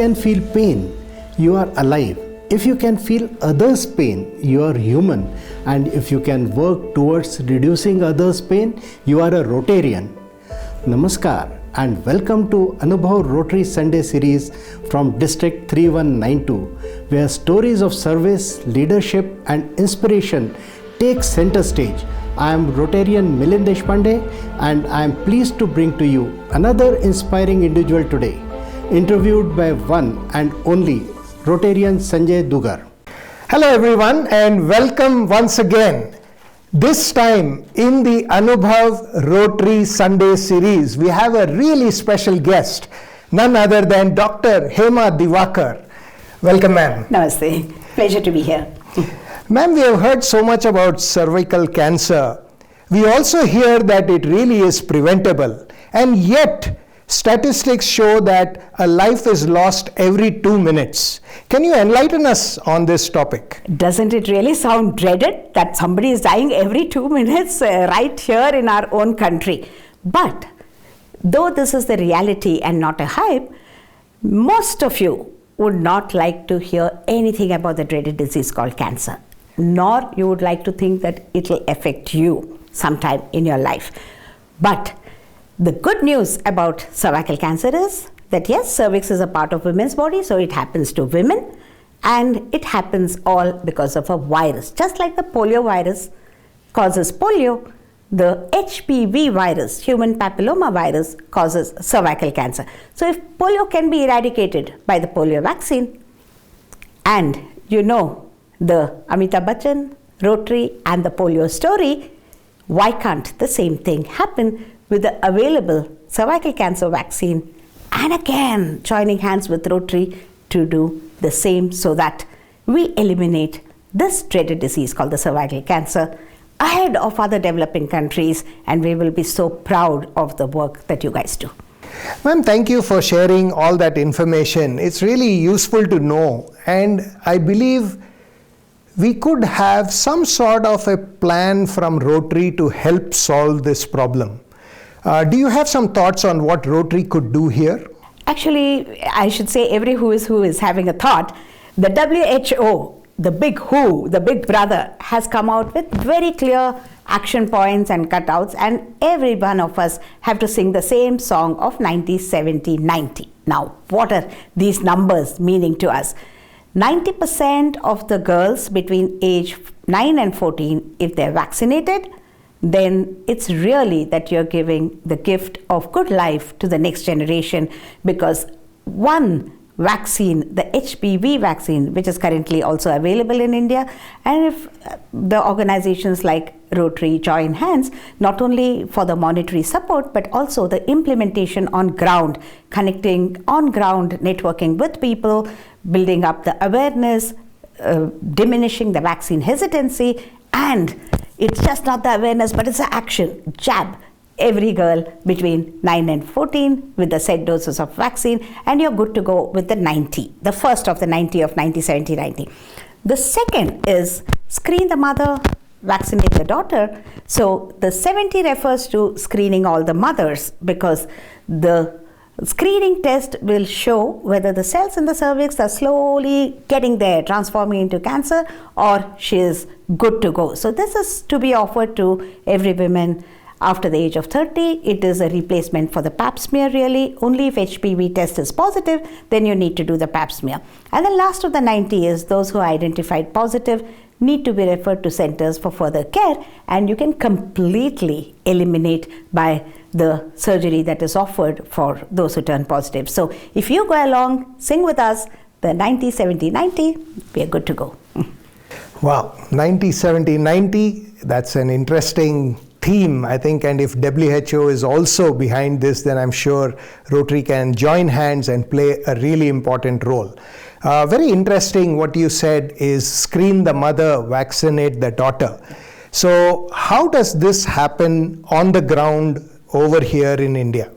can feel pain, you are alive. If you can feel others' pain, you are human. And if you can work towards reducing others' pain, you are a Rotarian. Namaskar and welcome to Anubhav Rotary Sunday series from District 3192, where stories of service, leadership and inspiration take center stage. I am Rotarian Milind Deshpande and I am pleased to bring to you another inspiring individual today, interviewed by one and only Rotarian Sanjay Dugar. Hello everyone and welcome once again. This time in the Anubhav Rotary Sunday series, we have a really special guest, none other than Dr. Hema Diwakar. Welcome, ma'am. Namaste. Pleasure to be here. Ma'am, we have heard so much about cervical cancer. We also hear that it really is preventable, and yet statistics show that a life is lost every 2 minutes. Can you enlighten us on this topic? Doesn't it really sound dreaded that somebody is dying every 2 minutes right here in our own country? But though this is the reality and not a hype, most of you would not like to hear anything about the dreaded disease called cancer, nor you would like to think that it will affect you sometime in your life. But the good news about cervical cancer is that yes, cervix is a part of women's body, so it happens to women, and it happens all because of a virus. Just like the polio virus causes polio, the HPV virus, human papilloma virus, causes cervical cancer. So if polio can be eradicated by the polio vaccine, and you know the Amitabh Bachchan, Rotary and the polio story, why can't the same thing happen with the available cervical cancer vaccine, and again joining hands with Rotary to do the same so that we eliminate this dreaded disease called the cervical cancer ahead of other developing countries, and we will be so proud of the work that you guys do. Ma'am, thank you for sharing all that information. It's really useful to know, and I believe we could have some sort of a plan from Rotary to help solve this problem. Do you have some thoughts on what Rotary could do here? Actually, I should say every who is having a thought. The WHO, the big who, the big brother, has come out with very clear action points and cutouts, and every one of us have to sing the same song of 90, 70, 90. Now, what are these numbers meaning to us? 90% of the girls between age 9 and 14, if they're vaccinated, then it's really that you're giving the gift of good life to the next generation, because one vaccine, the HPV vaccine, which is currently also available in India, and if the organizations like Rotary join hands, not only for the monetary support, but also the implementation on ground, connecting on ground, networking with people, building up the awareness, diminishing the vaccine hesitancy, and it's just not the awareness, but it's the action. Jab every girl between 9 and 14 with the said doses of vaccine, and you're good to go with the 90, the first of the 90 of 90, 70, 90. The second is screen the mother, vaccinate the daughter. So the 70 refers to screening all the mothers, because the screening test will show whether the cells in the cervix are slowly getting there, transforming into cancer, or she is good to go. So this is to be offered to every woman after the age of 30. It is a replacement for the pap smear really. Only if HPV test is positive, then you need to do the pap smear. And the last of the 90 is those who are identified positive need to be referred to centers for further care, and you can completely eliminate by the surgery that is offered for those who turn positive. So if you go along, sing with us, the 90, 70, 90, we are good to go. Wow, 90, 70, 90, that's an interesting theme, I think, and if WHO is also behind this, then I'm sure Rotary can join hands and play a really important role. Very interesting what you said is screen the mother, vaccinate the daughter. So how does this happen on the ground over here in India?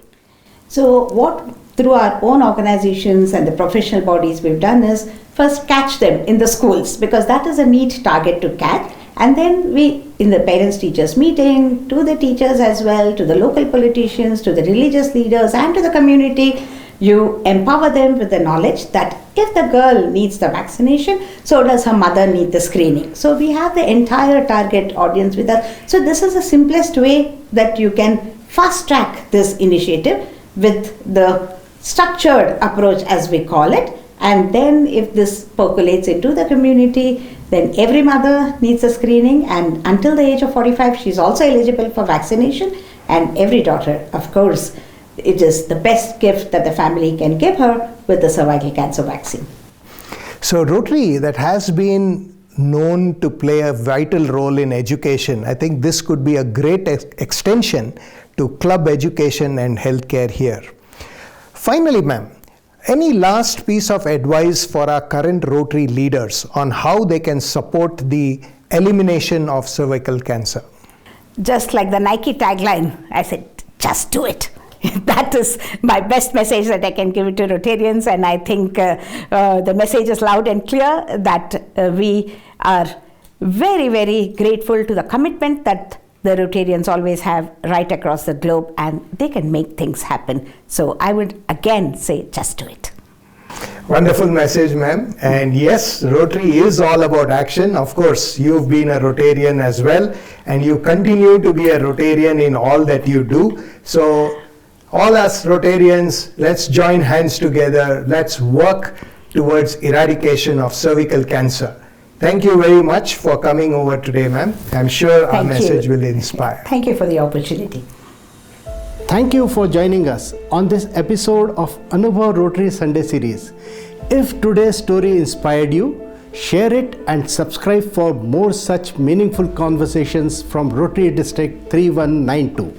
So what through our own organizations and the professional bodies we've done is first catch them in the schools, because that is a neat target to catch. And then we, in the parents-teachers meeting, to the teachers as well, to the local politicians, to the religious leaders and to the community, You empower them with the knowledge that if the girl needs the vaccination, so does her mother need the screening. So we have the entire target audience with us. So this is the simplest way that you can fast track this initiative with the structured approach, as we call it. And then if this percolates into the community, then every mother needs a screening, and until the age of 45 she's also eligible for vaccination. And every daughter, of course, it is the best gift that the family can give her with the cervical cancer vaccine. So Rotary, that has been known to play a vital role in education, I think this could be a great extension to club education and healthcare here. Finally, ma'am, any last piece of advice for our current Rotary leaders on how they can support the elimination of cervical cancer? Just like the Nike tagline, I said, just do it. That is my best message that I can give it to Rotarians, and I think the message is loud and clear that we are very, very grateful to the commitment that the Rotarians always have right across the globe, and they can make things happen. So I would again say, just do it. Wonderful message, ma'am. And yes, Rotary is all about action. Of course, you've been a Rotarian as well, and you continue to be a Rotarian in all that you do. So all us Rotarians, let's join hands together. Let's work towards eradication of cervical cancer. Thank you very much for coming over today, ma'am. I'm sure our message will inspire. Thank you for the opportunity. Thank you for joining us on this episode of Anubhav Rotary Sunday Series. If today's story inspired you, share it and subscribe for more such meaningful conversations from Rotary District 3192.